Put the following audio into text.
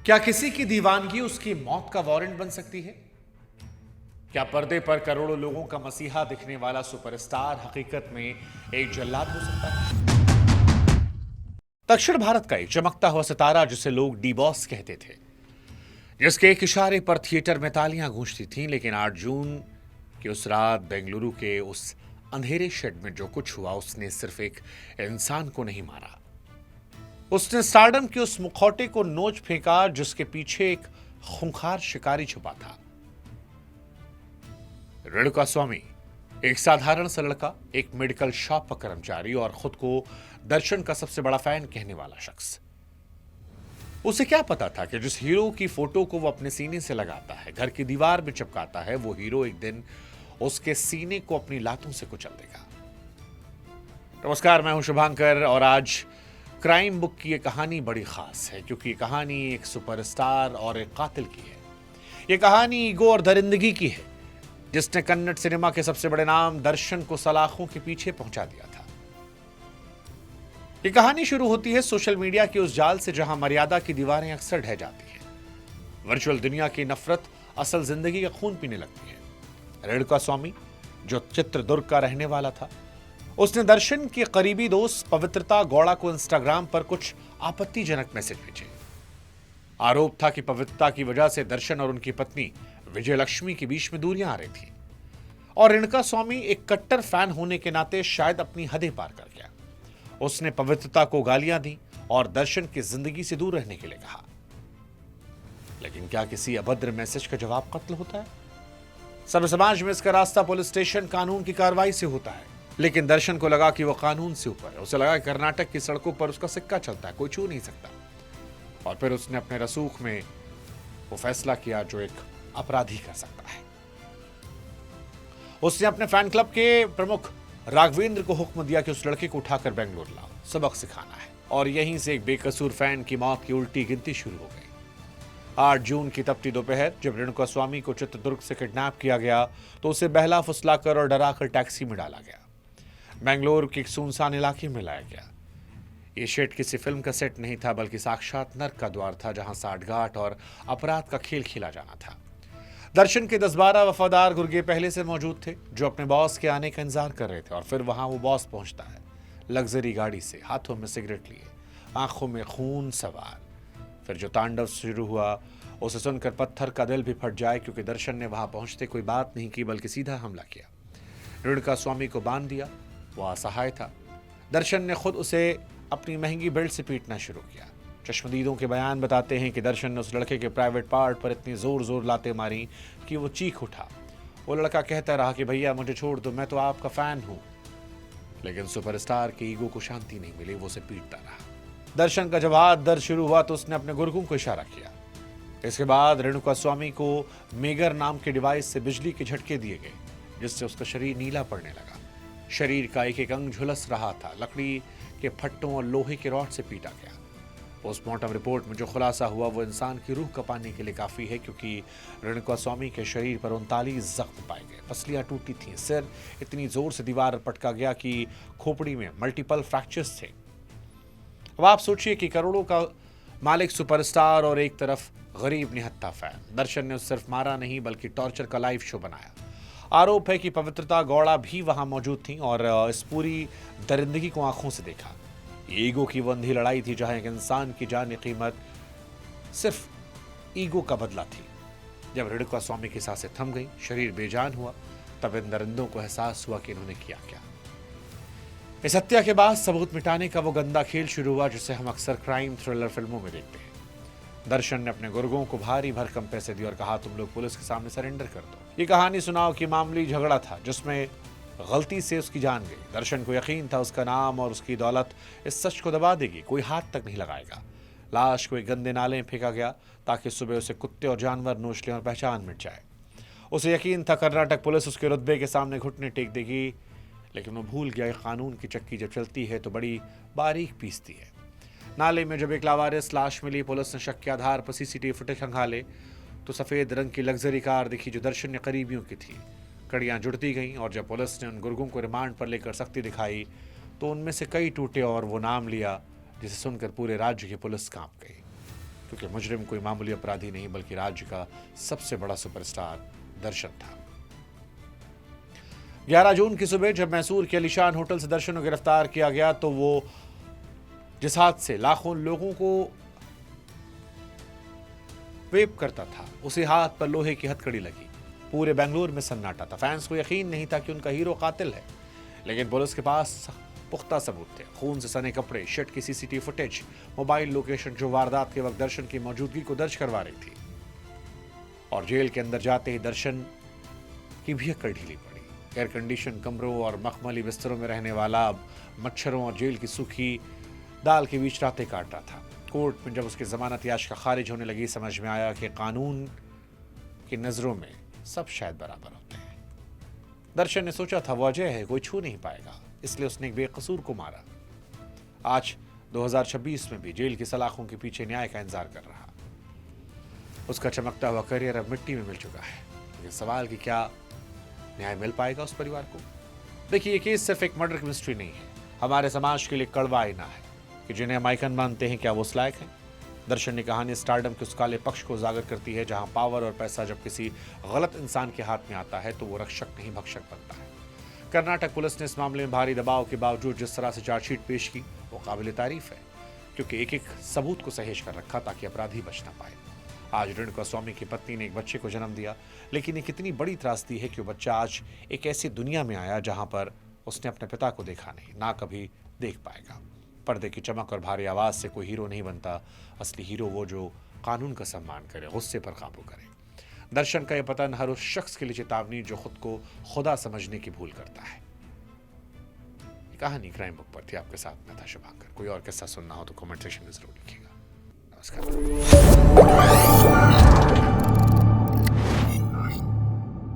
क्या किसी की दीवानगी उसकी मौत का वारंट बन सकती है? क्या पर्दे पर करोड़ों लोगों का मसीहा दिखने वाला सुपरस्टार हकीकत में एक जल्लाद हो सकता है? दक्षिण भारत का एक चमकता हुआ सितारा जिसे लोग डी बॉस कहते थे, जिसके एक इशारे पर थिएटर में तालियां गूंजती थीं, लेकिन 8 जून की उस रात बेंगलुरु के उस अंधेरे शेड में जो कुछ हुआ उसने सिर्फ एक इंसान को नहीं मारा, उसने स्टारडम के उस मुखौटे को नोच फेंका जिसके पीछे एक खूंखार शिकारी छुपा था। रेणुका स्वामी एक साधारण सा लड़का, एक मेडिकल शॉप का कर्मचारी और खुद को दर्शन का सबसे बड़ा फैन कहने वाला शख्स। उसे क्या पता था कि जिस हीरो की फोटो को वो अपने सीने से लगाता है, घर की दीवार में चिपकाता है, वो हीरो एक दिन उसके सीने को अपनी लातों से कुचल देगा। नमस्कार, मैं हूं शुभांकर और आज क्राइम बुक की यह कहानी बड़ी खास है क्योंकि ये कहानी एक सुपरस्टार और एक कातिल की है। ये कहानी ईगो और दरिंदगी की है जिसने कन्नड़ सिनेमा के सबसे बड़े नाम दर्शन को सलाखों के पीछे पहुंचा दिया था। ये कहानी शुरू होती है सोशल मीडिया के उस जाल से जहां मर्यादा की दीवारें अक्सर ढह जाती हैं। वर्चुअल दुनिया की नफरत असल जिंदगी का खून पीने लगती है। रेणुका स्वामी, जो चित्रदुर्ग का रहने वाला था, उसने दर्शन के करीबी दोस्त पवित्रता गौड़ा को इंस्टाग्राम पर कुछ आपत्तिजनक मैसेज भेजे। आरोप था कि पवित्रता की वजह से दर्शन और उनकी पत्नी विजय लक्ष्मी के बीच में दूरियां आ रही थी और रेणुका स्वामी एक कट्टर फैन होने के नाते शायद अपनी हदें पार कर गया। उसने पवित्रता को गालियां दी और दर्शन की जिंदगी से दूर रहने के लिए कहा। लेकिन क्या किसी अभद्र मैसेज का जवाब कत्ल होता है? सब समाज में इसका रास्ता पुलिस स्टेशन, कानून की कार्रवाई से होता है, लेकिन दर्शन को लगा कि वो कानून से ऊपर है। उसे लगा कि कर्नाटक की सड़कों पर उसका सिक्का चलता है, कोई छू नहीं सकता। और फिर उसने अपने रसूख में वो फैसला किया जो एक अपराधी कर सकता है। उसने अपने फैन क्लब के प्रमुख राघवेंद्र को हुक्म दिया कि उस लड़के को उठाकर बेंगलुरु लाओ, सबक सिखाना है। और यहीं से एक बेकसूर फैन की मौत की उल्टी गिनती शुरू हो गई। 8 जून की तपती दोपहर जब रेणुका स्वामी को चित्रदुर्ग से किडनैप किया गया तो उसे बहला फुसलाकर और डराकर टैक्सी में डाला गया। बेंगलुरु के एक सुनसान इलाके में लाया गया। ये सेट किसी फिल्म का सेट नहीं था, बल्कि साक्षात नर्क का द्वार था जहां साठगांठ और अपराध का खेल खेला जाना था। दर्शन के 10-12 वफादार गुर्गे पहले से मौजूद थे जो अपने बॉस के आने का इंतजार कर रहे थे। और फिर वहां वो बॉस पहुंचता है, लग्जरी गाड़ी से, हाथों में सिगरेट लिए, आंखों में खून सवार। फिर जो तांडव शुरू हुआ उसे सुनकर पत्थर का दिल भी फट जाए, क्योंकि दर्शन ने वहां पहुंचते कोई बात नहीं की बल्कि सीधा हमला किया। रेणुका स्वामी को बांध दिया, वो असहाय था। दर्शन ने खुद उसे अपनी महंगी बेल्ट से पीटना शुरू किया। चश्मदीदों के बयान बताते हैं कि दर्शन ने उस लड़के के प्राइवेट पार्ट पर इतनी जोर जोर लाते मारी कि वो चीख उठा। वो लड़का कहता रहा कि भैया मुझे छोड़ दो, मैं तो आपका फैन हूं। लेकिन सुपरस्टार के ईगो को शांति नहीं मिली, वो उसे पीटता रहा। दर्शन का जब हाथ दर्द शुरू हुआ तो उसने अपने गुर्गों को इशारा किया। इसके बाद रेणुका स्वामी को मेगर नाम के डिवाइस से बिजली के झटके दिए गए, जिससे उसका शरीर नीला पड़ने लगा। शरीर का एक एक अंग झुलस रहा था। लकड़ी के फट्टों और लोहे के रॉड से पीटा गया। पोस्टमार्टम रिपोर्ट में जो खुलासा हुआ वो इंसान की रूह कपाने के लिए काफी है, क्योंकि रेणुका स्वामी के शरीर पर 39 जख्म पाए गए। पसलियां टूटी थीं, सिर इतनी जोर से दीवार पटका गया कि खोपड़ी में मल्टीपल फ्रैक्चर्स थे। अब आप सोचिए कि करोड़ों का मालिक सुपरस्टार और एक तरफ गरीब निहत्था फैन। दर्शन ने सिर्फ मारा नहीं बल्कि टॉर्चर का लाइव शो बनाया। आरोप है कि पवित्रता गौड़ा भी वहां मौजूद थी और इस पूरी दरिंदगी को आंखों से देखा। ईगो की वो अंधी लड़ाई थी जहां एक इंसान की जान की कीमत सिर्फ ईगो का बदला थी। जब रेणुका स्वामी की सांसें थम गई, शरीर बेजान हुआ, तब इन दरिंदों को एहसास हुआ कि इन्होंने किया क्या। इस हत्या के बाद सबूत मिटाने का वो गंदा खेल शुरू हुआ जिसे हम अक्सर क्राइम थ्रिलर फिल्मों में देखते हैं। दर्शन ने अपने गुर्गों को भारी भरकम पैसे दिए और कहा, तुम लोग पुलिस के सामने सरेंडर कर दो। ये कहानी सुनाओ कि मामूली झगड़ा था जिसमें गलती से उसकी जान गई। दर्शन को यकीन था उसका नाम और उसकी दौलत इस सच को दबा देगी, कोई हाथ तक नहीं लगाएगा। लाश को एक गंदे नाले में फेंका गया ताकि सुबह उसे कुत्ते और जानवर नोच लें और पहचान मिट जाए। उसे यकीन था कर्नाटक पुलिस उसके रुतबे के सामने घुटने टेक देगी, लेकिन वो भूल गया कानून की चक्की जब चलती है तो बड़ी बारीक पीसती है। नाले में जब एक लावारिस लाश मिली, पुलिस ने शक के आधार पर सीसीटीवी फुटेज खंगाले तो सफेद रंग की लग्जरी कार दिखी जो दर्शन ने करीबियों की थी। कड़ियां जुड़ती गईं और जब पुलिस ने उन गुर्गों को रिमांड पर लेकर सख्ती दिखाई तो उनमें से कई टूटे और वो नाम लिया जिसे सुनकर पूरे राज्य की पुलिस कांप गई, क्योंकि मुजरिम कोई मामूली अपराधी नहीं बल्कि राज्य का सबसे बड़ा सुपरस्टार दर्शन था। 11 जून की सुबह जब मैसूर के अलीशान होटल से दर्शन को गिरफ्तार किया गया तो वो जिस हाथ से लाखों लोगों को वेप करता था उसी हाथ पर लोहे की हथकड़ी लगी। पूरे बेंगलुरु में सन्नाटा था। फैंस को यकीन नहीं था कि उनका हीरो कातिल है, लेकिन पुलिस के पास पुख्ता सबूत थे। खून से सने कपड़े, शट की सीसीटीवी फुटेज, मोबाइल लोकेशन जो वारदात के वक्त दर्शन की मौजूदगी को दर्ज करवा रही थी। और जेल के अंदर जाते ही दर्शन की भी अक्कड़ ढीली पड़ी। एयर कंडीशन कमरों और मखमली बिस्तरों में रहने वाला अब मच्छरों और जेल की सूखी दाल के बीच रातें काट रहा था। कोर्ट में जब उसकी जमानत याचिका खारिज होने लगी, समझ में आया कि कानून की नजरों में सब शायद बराबर होते हैं। दर्शन ने सोचा था वो अजय है, कोई छू नहीं पाएगा, इसलिए उसने एक बेकसूर को मारा। आज 2026 में भी जेल की सलाखों के पीछे न्याय का इंतजार कर रहा। उसका चमकता हुआ करियर अब मिट्टी में मिल चुका है। लेकिन सवाल कि क्या न्याय मिल पाएगा उस परिवार को? देखिए, ये केस सिर्फ एक मर्डर की मिस्ट्री नहीं है, हमारे समाज के लिए कड़वा आईना है कि जिन्हें हम आइकन मानते हैं क्या वो उस लायक हैं। दर्शन की कहानी स्टारडम के उस काले पक्ष को उजागर करती है जहां पावर और पैसा जब किसी गलत इंसान के हाथ में आता है तो वो रक्षक नहीं भक्षक बनता है। कर्नाटक पुलिस ने इस मामले में भारी दबाव के बावजूद जिस तरह से चार्जशीट पेश की वो काबिल तारीफ है, क्योंकि एक एक सबूत को सहेज कर रखा ताकि अपराधी बच ना पाए। आज रेणुका स्वामी की पत्नी ने एक बच्चे को जन्म दिया, लेकिन ये कितनी बड़ी त्रासदी है कि वो बच्चा आज एक ऐसी दुनिया में आया जहां पर उसने अपने पिता को देखा नहीं, ना कभी देख पाएगा। पर्दे की चमक और भारी आवाज से कोई हीरो नहीं बनता। असली हीरो वो जो कानून का सम्मान करे, गुस्से पर काबू करे। दर्शन का यह पतन हर उस शख्स के लिए चेतावनी जो खुद को खुदा समझने की भूल करता है। कहानी क्राइम बुक पर थी, आपके साथ मैं था शुभांकर। कोई और किस्सा सुनना हो तो कमेंट सेक्शन में जरूर लिखिएगा। नमस्कार।